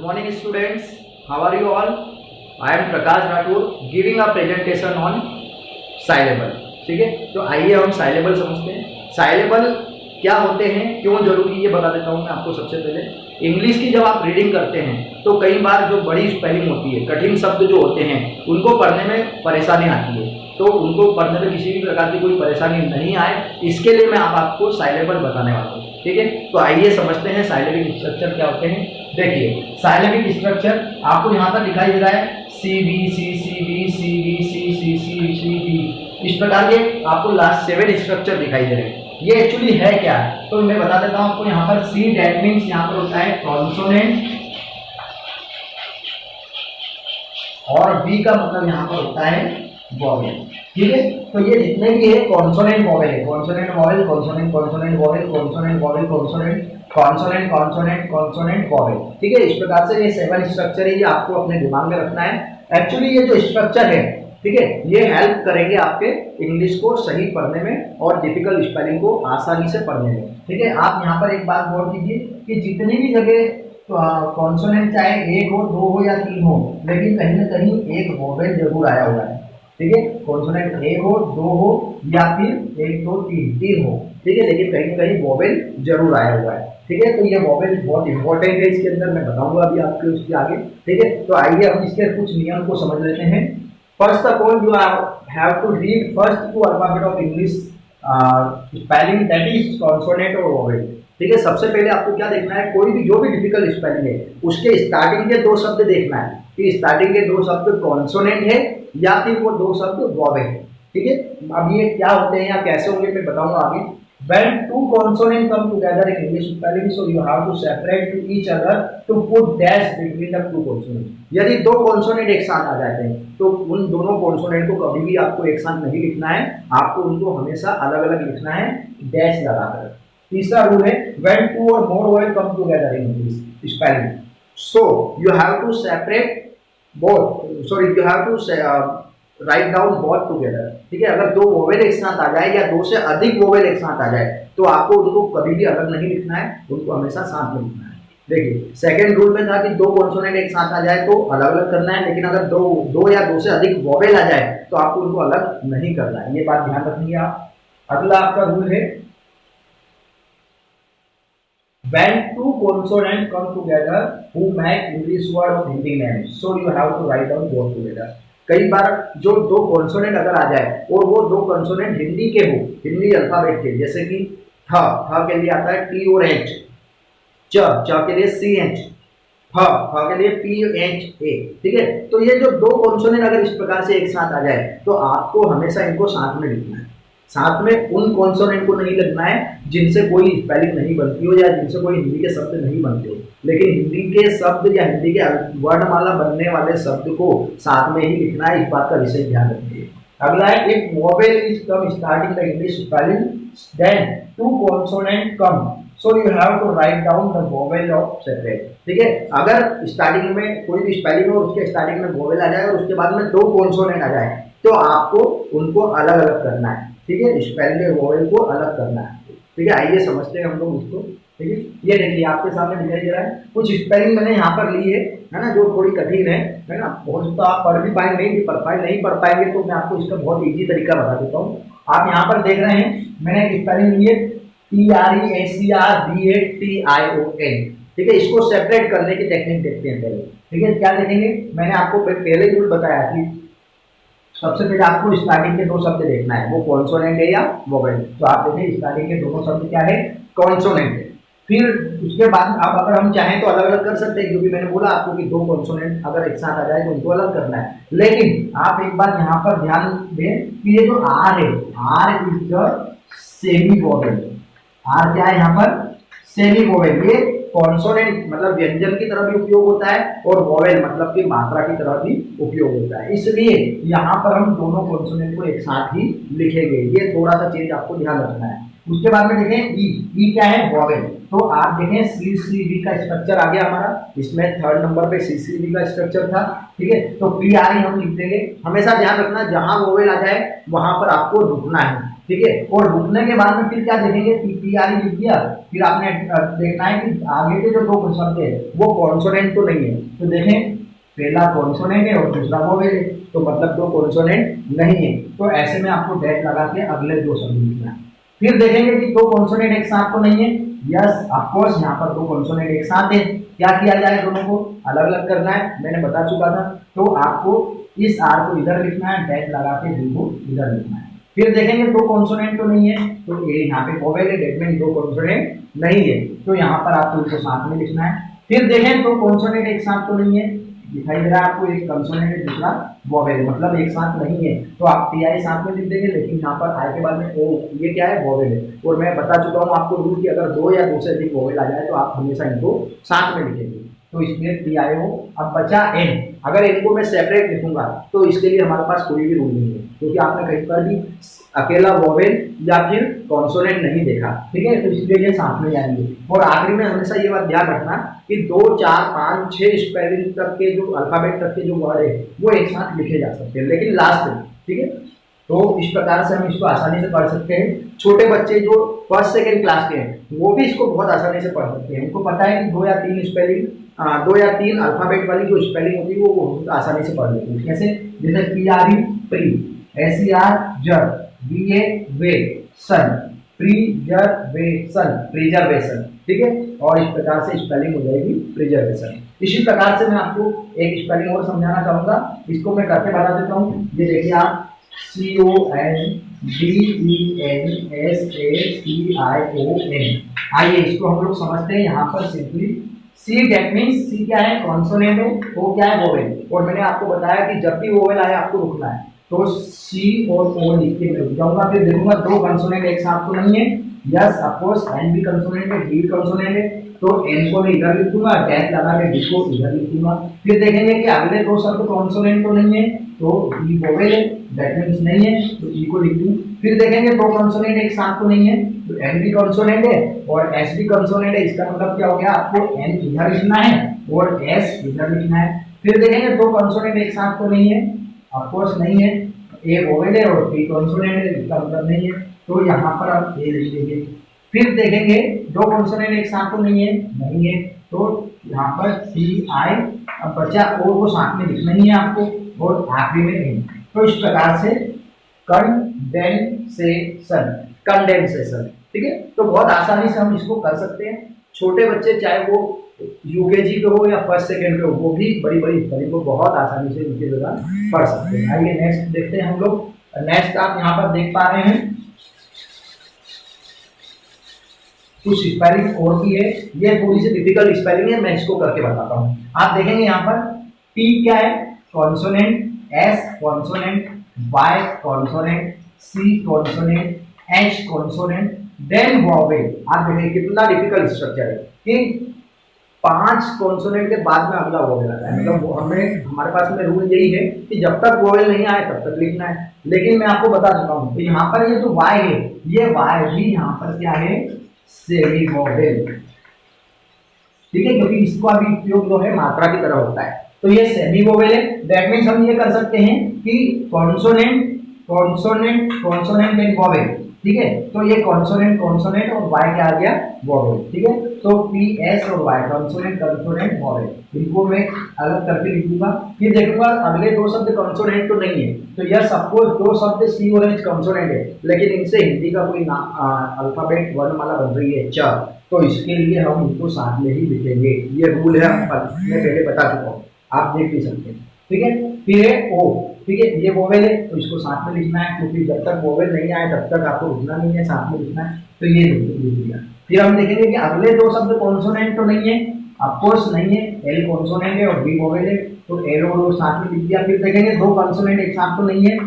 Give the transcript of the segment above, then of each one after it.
morning students, how are you all? I am Prakash Rathore giving a presentation on syllable. ठीक है, तो आइए हम साइलेबल समझते हैं। साइलेबल क्या होते हैं, क्यों जरूरी, ये बता देता हूँ मैं आपको। सबसे पहले इंग्लिश की जब आप रीडिंग करते हैं तो कई बार जो बड़ी स्पेलिंग होती है, कठिन शब्द जो होते हैं उनको पढ़ने में परेशानी आती है, तो उनको पढ़ने में किसी भी प्रकार की कोई परेशानी नहीं आए, इसके लिए मैं आपको साइलेबल बताने वाला हूँ। ठीक है, तो आइए समझते हैं साइलेबिक स्ट्रक्चर क्या होते हैं। देखिए, साइलेबिक स्ट्रक्चर आपको यहाँ पर दिखाई दे रहा है, C B C C B C B C C C C B, इस प्रकार के आपको लास्ट 7 स्ट्रक्चर दिखाई दे रहे हैं। ये एक्चुअली है क्या, तो मैं बता देता हूँ आपको। यहाँ पर सी दैट मीन्स यहाँ पर होता है कॉन्सोनेंट, और बी का मतलब यहाँ पर होता है वॉवेल। ठीक है, तो ये जितने भी है कॉन्सोनेंट वॉवेल है, consonant vowel, consonant consonant vowel, consonant vowel, consonant consonant consonant consonant vowel. ठीक है, इस प्रकार से ये 7 स्ट्रक्चर है, ये आपको अपने दिमाग में रखना है। एक्चुअली ये जो स्ट्रक्चर है, ठीक है, ये हेल्प करेंगे आपके इंग्लिश को सही पढ़ने में और डिफिकल्ट स्पेलिंग को आसानी से पढ़ने में। ठीक है, आप यहाँ पर एक बात गौर कीजिए कि जितनी भी जगह कॉन्सोनेंट चाहे 1 हो, 2 हो या 3 हो, लेकिन कहीं ना कहीं एक वोवेल जरूर आया हुआ है। ठीक है, कॉन्सोनेंट 1 हो, 2 हो या फिर 1 2 3 हो, ठीक है, लेकिन कहीं ना कहीं वोवेल जरूर आया हुआ है। ठीक है, तो ये वोवेल बहुत इंपॉर्टेंट है, इसके अंदर मैं बताऊंगा अभी आपके उसके आगे। ठीक है, तो आइए हम इसके कुछ नियम को समझ लेते हैं। First of all, you have to read first 2 alphabet of English spelling, that is consonant और vowel। ठीक है, सबसे पहले आपको क्या देखना है, कोई भी जो भी डिफिकल्ट स्पेलिंग है उसके स्टार्टिंग के 2 शब्द देखना है कि स्टार्टिंग के 2 शब्द कॉन्सोनेंट है या फिर वो 2 शब्द वॉवेल है। ठीक है, अब ये क्या होते हैं या कैसे होंगे मैं बताऊंगा आगे। When 2 consonants come together in English spelling, so you have to separate to each other to put dash between the 2 consonants। यदि 2 कॉन्सोनेंट एक साथ आ जाते हैं तो उन दोनों कॉन्सोनेंट को कभी भी आपको एक साथ नहीं लिखना है, आपको उनको हमेशा अलग अलग लिखना है डैश लगाकर। तीसरा रूल है, when 2 or more vowels come together in English spelling, so you have to separate both, sorry you have to write down both together. ठीक है, अगर 2 वोवेल एक साथ आ जाए या 2 से अधिक वोवेल एक साथ आ जाए तो आपको उनको कभी भी अलग नहीं लिखना है, उनको हमेशा साथ में लिखना है। देखिए, सेकंड रूल में था कि 2 कॉन्सोनेंट एक साथ आ जाए तो अलग अलग करना है, लेकिन अगर 2 या 2 से अधिक वोवेल आ जाए तो आपको उनको अलग नहीं करना है, ये बात ध्यान रखिए आप। अगला आपका रूल है, when 2 consonants come together who make English word of Hindi names, so you have to write down both together। कई बार जो 2 कॉन्सोनेंट अगर आ जाए और वो 2 कॉन्सोनेंट हिंदी के हो, हिंदी अल्फाबेट के, जैसे कि थ के लिए आता है टी और एच, च के लिए सी एच, फ के लिए पी एच ए। ठीक है, तो ये जो 2 कॉन्सोनेंट अगर इस प्रकार से एक साथ आ जाए तो आपको हमेशा इनको साथ में लिखना है। साथ में उन कॉन्सोनेंट को नहीं लिखना है जिनसे कोई स्पेलिंग नहीं बनती हो या जिनसे कोई हिंदी के शब्द नहीं बनते हो, लेकिन हिंदी के शब्द या हिंदी के वर्णमाला बनने वाले शब्द को साथ में ही लिखना है, इस बात का विशेष ध्यान रखिए। अगला है, if vowel is come starting the English spelling then 2 consonant come, so you have to write down the vowel of separate. ठीक है, अगर स्टार्टिंग में कोई भी स्पेलिंग हो, उसके स्टार्टिंग में वोवेल आ जाए और उसके बाद में 2 कॉन्सोनेंट आ जाए तो आपको उनको अलग अलग करना है। ठीक है, स्पेलिंग वोवेल को अलग करना है। ठीक है, आइए समझते हैं हम लोग इसको। ठीक है, ये देखिए आपके सामने दिखाई दे रहा है, कुछ स्पेलिंग मैंने यहाँ पर ली है ना, जो थोड़ी कठिन है ना, बहुत तो आप पढ़ भी पाएंगे, नहीं पढ़ पाएंगे तो मैं आपको इसका बहुत इजी तरीका बता देता हूँ। आप यहाँ पर देख रहे हैं, मैंने एक स्पेलिंग ली है TREACRBATION। ठीक है, इसको सेपरेट करने की टेक्निक देखते हैं पहले। ठीक है, क्या देखेंगे, मैंने आपको पहले रूल बताया कि सबसे पहले आपको स्टार्टिंग के 2 शब्द देखना है, वो कॉन्सोनेंट है या वोवेल। तो आप देखें, स्टार्टिंग के दोनों शब्द क्या है, कॉन्सोनेंट है। फिर उसके बाद आप अगर हम चाहें तो अलग अलग कर सकते हैं, क्योंकि मैंने बोला आपको कि 2 कॉन्सोनेंट अगर एक साथ आ जाए तो उनको अलग करना है। लेकिन आप एक बात यहाँ पर ध्यान दें कि ये जो आर है, R is the semi vowel. R क्या है यहाँ पर, सेमी वोवेल। ये कॉन्सोनेंट मतलब व्यंजन की तरह भी उपयोग होता है और वोवेल मतलब कि मात्रा की तरह भी उपयोग होता है, इसलिए यहाँ पर हम दोनों कॉन्सोनेंट को एक साथ ही लिखेंगे। ये थोड़ा सा चीज आपको ध्यान रखना है। उसके बाद में देखें, ई क्या है, वोवेल। तो आप देखें CCV का स्ट्रक्चर आ गया हमारा, इसमें 3rd नंबर पे CCV का स्ट्रक्चर था। ठीक है, तो PRE हम लिख देंगे। हमेशा ध्यान रखना, जहां वोवेल आ जाए वहां पर आपको रुकना है। ठीक है। और रुकने के बाद में फिर क्या देखेंगे, पी आर लिख दिया, फिर आपने देखना है कि आगे के जो दो शब्द है वो कॉन्सोनेंट तो नहीं है। तो देखें पहला कॉन्सोनेंट है और दूसरा वोवेल है, तो मतलब दो कॉन्सोनेंट नहीं है। तो ऐसे में आपको डैश लगा के अगले दो शब्द लिखना है। फिर देखेंगे कि दो कॉन्सोनेंट एक साथ तो नहीं है। यस ऑफ कोर्स यहाँ पर दो कॉन्सोनेंट एक साथ है। क्या किया जाए, दोनों को अलग अलग करना है, मैंने बता चुका था। तो आपको इस आर को इधर लिखना है, डैश लगा के डी को इधर लिखना है। फिर देखेंगे दो कॉन्सोनेंट तो नहीं है, तो ये यहाँ पे वोवेल है, डेट मीन दो कॉन्सोनेंट नहीं है, तो यहाँ पर आपको इसको साथ में लिखना है। फिर देखें दो कॉन्सोनेंट एक साथ तो नहीं है, दिखाई दे रहा है आपको, एक कंसोनेंट है दूसरा वोवेल है, मतलब एक साथ नहीं है, तो आप टी आई साथ में लिख देंगे, लेकिन यहाँ पर आई के बाद में ओ, ये क्या है, वोवेल है। और मैं बता चुका हूँ आपको रूल कि अगर दो या दो से अधिक वोवेल आ जाए तो आप हमेशा इनको साथ में लिखेंगे। तो इसमें टी आई हो। अब बचा एन, अगर इनको मैं सेपरेट लिखूंगा तो इसके लिए हमारे पास कोई भी रूल नहीं है, क्योंकि आपने कहीं पर भी अकेला वोवेल या फिर कॉन्सोनेंट नहीं देखा, ठीक है। तो इसलिए ये साथ में जाएंगे। और आखिरी में हमेशा ये बात ध्यान रखना कि 2, 4, 5, 6 स्पेलिंग तक के जो अल्फाबेट तक के जो वर्ड है वो एक साथ लिखे जा सकते हैं, लेकिन लास्ट में, ठीक है। तो इस प्रकार से हम इसको आसानी से पढ़ सकते हैं। छोटे बच्चे जो फर्स्ट सेकेंड क्लास के हैं वो भी इसको बहुत आसानी से पढ़ सकते हैं। उनको पता है कि 2 या 3 स्पेलिंग, 2 या 3 अल्फाबेट वाली जो स्पेलिंग होती है वो बहुत आसानी से पढ़ लेते हैं। कैसे, जैसे P R E pre, S E R जर, बी ए वे सन, प्रिजर्वेशन, प्रिजर्वेशन, ठीक है। और इस प्रकार से स्पेलिंग हो जाएगी प्रिजर्वेशन। इसी प्रकार से मैं आपको एक स्पेलिंग और समझाना चाहूंगा, इसको मैं करके बता देता हूँ। ये देखिए आप, CONDENSACION, आइए इसको हम लोग समझते हैं। यहाँ पर सिंपली सी, डेट मीन्स सी क्या है, कॉन्सोनेंट है, वो क्या है, वोवेल। और मैंने आपको बताया कि जब भी वोवेल आए आपको रुकना है, तो सी और ओ लिख के मैं रुक जाऊंगा। फिर देखूंगा दो कंसोनेंट एक साथ तो नहीं है। यस ऑफ कोर्स एन भी कंसोनेंट है, डी कंसोनेंट है, तो एन को मैं इधर लिख दूंगा, डैश लगा के डी को इधर लिख दूंगा। फिर देखेंगे कि अगले दो शब्द कॉन्सोनेंट तो नहीं है, तो ई वोवेल है, दैट मींस नहीं है, तो ई को लिख दूं। फिर देखेंगे दो कंसोनेंट एक साथ तो नहीं है, तो एन भी कंसोनेंट है और एस भी कंसोनेंट है। इसका मतलब क्या हो गया, आपको एन इधर लिखना है और एस इधर लिखना है। फिर देखेंगे दो कंसोनेंट एक साथ तो नहीं है, ऑफ कोर्स नहीं है, ए वोवेल है और बी कॉन्सोनेंट है, इसका मतलब नहीं है, तो यहाँ पर आप ए लिख देंगे। फिर देखेंगे दो कॉन्सोनेंट एक साथ तो नहीं है, तो यहाँ पर सी आई, अब बचा ओ को साथ में लिखना ही है आपको, और आखिरी में नहीं। तो इस प्रकार से कंडेंसेशन, कंडेंसेशन, ठीक है। तो बहुत आसानी से हम इसको कर सकते हैं। छोटे बच्चे चाहे वो यूकेजी पे हो या फर्स्ट सेकेंड पे हो, वो भी बड़ी बड़ी स्पेलिंग को बहुत आसानी से इनके द्वारा पढ़ सकते हैं। आइए नेक्स्ट देखते हैं हम लोग। नेक्स्ट आप यहाँ पर देख पा रहे हैं कुछ स्पेलिंग और भी है, ये थोड़ी सी डिफिकल्ट स्पेलिंग है, मैं इसको करके बताता हूँ। आप देखेंगे यहाँ पर P क्या है, consonant, S consonant, Y consonant, C consonant, H consonant, then vowel. आप देखेंगे कितना डिफिकल्ट स्ट्रक्चर है कि 5 कॉन्सोनेंट के बाद में अगला वोवेल आता है। मतलब हमें, हमारे पास में रूल यही है कि जब तक वोवेल नहीं आए तब तक लिखना है। लेकिन मैं आपको बता चुका हूँ, तो यहाँ पर ये जो Y है, ये Y भी यहाँ पर क्या है, सेमी वोवेल, ठीक है, क्योंकि इसका भी उपयोग जो है मात्रा की तरह होता है। तो ये सेमी वोवेल है। दैट मींस हम ये कर सकते हैं कि consonant, consonant, consonant and vowel, ठीक है। तो ये कॉन्सोनेंट, कॉन्सोनेंट और वाई क्या आ गया, वोवेल, ठीक है। तो पी एस और वाई, कॉन्सोनेंट, कॉन्सोनेंट, वोवेल, इनको मैं अलग करके लिख दूंगा। फिर देखूंगा अगले दो शब्द कॉन्सोनेंट तो नहीं है, तो यह सपोज दो शब्द सी और एच कॉन्सोनेंट है, लेकिन इनसे हिंदी का कोई अल्फाबेट वर्णमाला बन रही है च, तो इसके लिए हम इनको साथ में ही लिखेंगे। ये रूल है, मैं पहले बता चुका हूँ, आप देख भी सकते हैं, ठीक है। फिर है ओ, ठीक है, ये वोवेल है तो इसको साथ में लिखना है, क्योंकि जब तक वोवेल नहीं आए तब तक आपको रुकना नहीं है, साथ में लिखना है, तो ये लिख दिया। फिर हम देखेंगे कि अगले दो शब्द कॉन्सोनेंट तो नहीं है, ऑफ कोर्स नहीं है, एल कॉन्सोनेंट है और बी वोवेल है, तो एल और ओ साथ में लिख दिया। फिर देखेंगे दो कॉन्सोनेंट एक साथ तो नहीं है,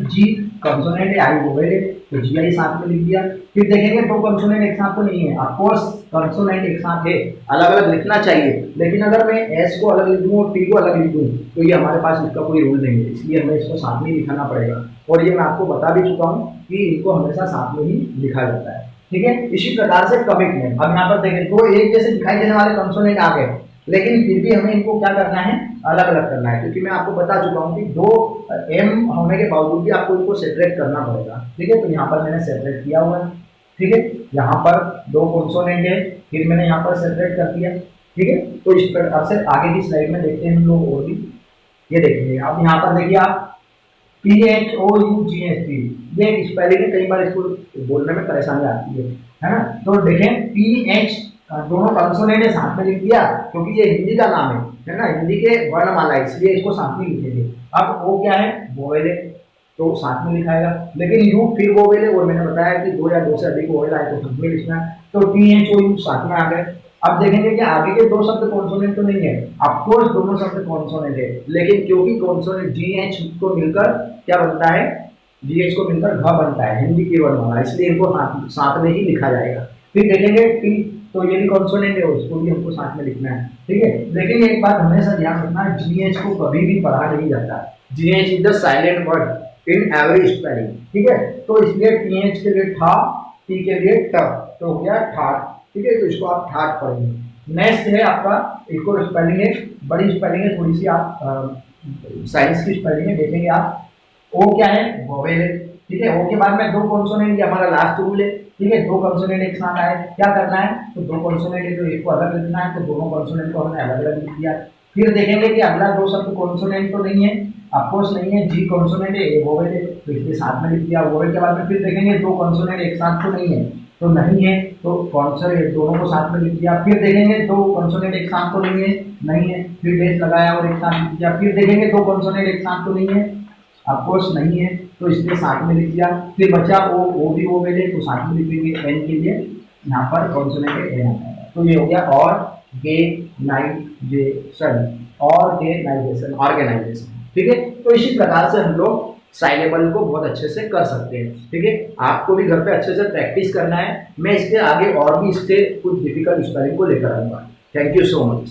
जी कॉन्सोनेंट है, आई वोवेल है, तो जी आई साथ में लिख दिया। फिर देखेंगे दो कॉन्सोनेंट एक साथ तो नहीं है, ऑफ कोर्स कॉन्सोनेंट एक साथ है, अलग अलग लिखना चाहिए, लेकिन अगर मैं एस को अलग लिख दूं और टी को अलग लिख दूं तो ये हमारे पास इसका कोई रूल नहीं है, इसलिए हमें इसको साथ में लिखाना पड़ेगा। और ये मैं आपको बता भी चुका हूँ कि इनको हमेशा साथ में ही लिखा जाता है, ठीक है। इसी प्रकार से कमिटमेंट, अब यहाँ पर देखें तो एक जैसे दिखाई देने वाले कंसोनेंट आ गए, लेकिन फिर भी हमें इनको क्या करना है, अलग अलग करना है, क्योंकि मैं आपको बता चुका हूँ कि दो एम होने के बावजूद भी आपको इनको सेपरेट करना पड़ेगा। ठीक है, तो यहाँ पर मैंने सेपरेट किया हुआ है। ठीक है, यहाँ पर दो कॉन्सोनेंट है, फिर मैंने यहाँ पर सेपरेट कर दिया। ठीक है, तो इस प्रकार से आगे की स्लाइड में देखते हैं हम लोग और भी। ये देखिए, अब यहाँ पर देखिए आप PHOUGHT, ये स्पेलिंग है, कई बार इसको बोलने में परेशानी आती है ना। तो देखें PH दोनों कंसोनेंट साथ में लिख दिया, क्योंकि ये हिंदी का नाम है ना, हिंदी के वर्णमाला, इसलिए इसको साथ में लिखेंगे। अब O क्या है, वोवेल है, तो साथ में लिखाएगा। लेकिन U फिर वोवेल है, और मैंने बताया कि दो या दो से अधिक वोवेल आए तो साथ में लिखना है, तो THOU साथ में आ गए। अब देखेंगे कि आगे के दो शब्द कॉन्सोनेंट तो नहीं है, ऑफकोर्स दोनों शब्द कॉन्सोनेंट है, लेकिन क्योंकि कॉन्सोनेंट GH को मिलकर क्या बनता है, GH को मिलकर घ बनता है हिंदी की वर्णमाला, इसलिए इनको साथ में ही लिखा जाएगा। फिर देखेंगे T, तो ये भी कॉन्सोनेंट है, उसको भी हमको साथ में लिखना है। ठीक है, लेकिन एक बात हमेशा ध्यान रखना है, GH को कभी भी पढ़ा नहीं जाता। GH is the silent word in every spelling. ठीक है, तो इसलिए TH के लिए ठा, T के लिए ट, तो हो गया ठाट। ठीक है, तो इसको आप ठाट पढ़ेंगे। नेक्स्ट है आपका, इसको स्पेलिंग है, बड़ी स्पेलिंग है, थोड़ी सी आप साइंस की स्पेलिंग है, देखेंगे आप। ओ क्या है, वोवेल है। ठीक है, ओ के बाद में दो कॉन्सोनेंट, ये हमारा लास्ट रूल है। ठीक है, दो कॉन्सोनेंट एक साथ आए, क्या करना है, तो दो कॉन्सोनेंट है तो एक को अलग लिखना है, तो दोनों कॉन्सोनेंट को हमने अलग अलग लिख दिया। फिर देखेंगे कि अगला दो शब्द कॉन्सोनेंट तो नहीं है, ऑफकोर्स नहीं है, जी कॉन्सोनेंट है, ए वोवेल है, तो इसके साथ में लिख दिया। वोवेल के बाद में फिर देखेंगे दो कॉन्सोनेंट एक साथ तो नहीं है, तो नहीं है, तो कॉन्सोनेंट दोनों को साथ में लिख दिया। फिर देखेंगे दो कॉन्सोनेंट एक साथ तो नहीं है, फिर डेश लगाया और एक साथ लिख दिया। फिर देखेंगे दो कॉन्सोनेंट एक साथ तो नहीं है, ऑफकोर्स नहीं है, तो इसलिए साथ में लिख दिया। फिर बचा ओ भी वो मिले, तो साथ में लिखेंगे एन के लिए, यहाँ पर कॉन्सोनेंट एन आता है, तो ये हो गया ऑर्गेनाइजेशन। ठीक है, तो इसी प्रकार से हम लोग साइलेबल को बहुत अच्छे से कर सकते हैं। ठीक है, आपको भी घर पे अच्छे से प्रैक्टिस करना है। मैं इसके आगे और भी इससे कुछ डिफिकल्ट स्पेलिंग को लेकर आऊंगा। Thank you so much.